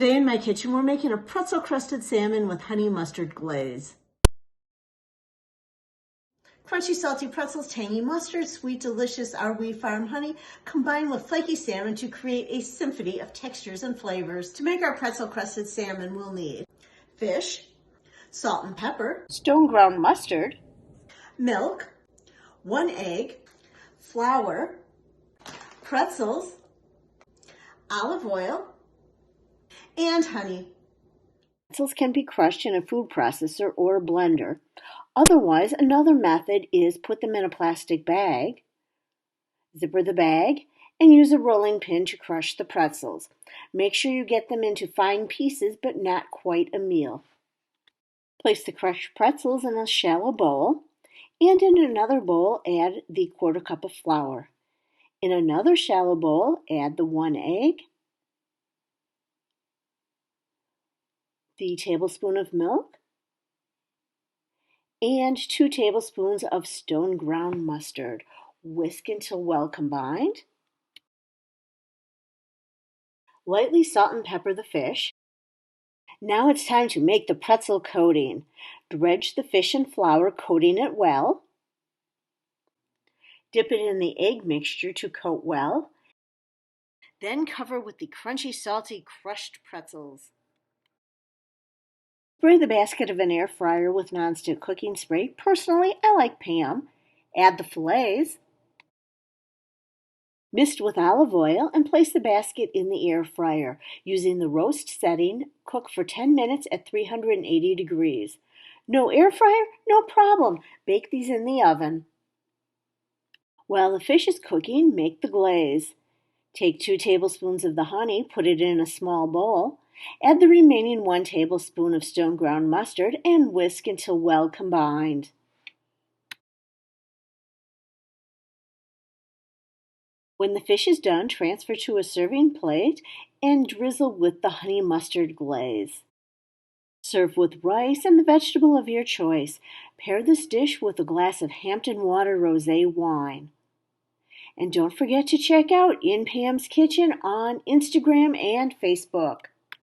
Today in my kitchen, we're making a pretzel crusted salmon with honey mustard glaze. Crunchy, salty pretzels, tangy mustard, sweet, delicious Our Wee Farm honey, combined with flaky salmon to create a symphony of textures and flavors. To make our pretzel crusted salmon, we'll need fish, salt and pepper, stone ground mustard, milk, 1 egg, flour, pretzels, olive oil, and honey. Pretzels can be crushed in a food processor or a blender. Otherwise, another method is put them in a plastic bag, zipper the bag, and use a rolling pin to crush the pretzels. Make sure you get them into fine pieces, but not quite a meal. Place the crushed pretzels in a shallow bowl, and in another bowl, add the 1/4 cup of flour. In another shallow bowl, add the 1 egg, the tablespoon of milk, and 2 tablespoons of stone ground mustard. Whisk until well combined. Lightly salt and pepper the fish. Now it's time to make the pretzel coating. Dredge the fish in flour, coating it well. Dip it in the egg mixture to coat well. Then cover with the crunchy, salty, crushed pretzels. Spray the basket of an air fryer with nonstick cooking spray. Personally, I like Pam. Add the filets, mist with olive oil, and place the basket in the air fryer. Using the roast setting, cook for 10 minutes at 380 degrees. No air fryer? No problem. Bake these in the oven. While the fish is cooking, make the glaze. Take 2 tablespoons of the honey, put it in a small bowl. Add the remaining 1 tablespoon of stone ground mustard and whisk until well combined. When the fish is done, transfer to a serving plate and drizzle with the honey mustard glaze. Serve with rice and the vegetable of your choice. Pair this dish with a glass of Hampton Water Rosé wine. And don't forget to check out In Pam's Kitchen on Instagram and Facebook.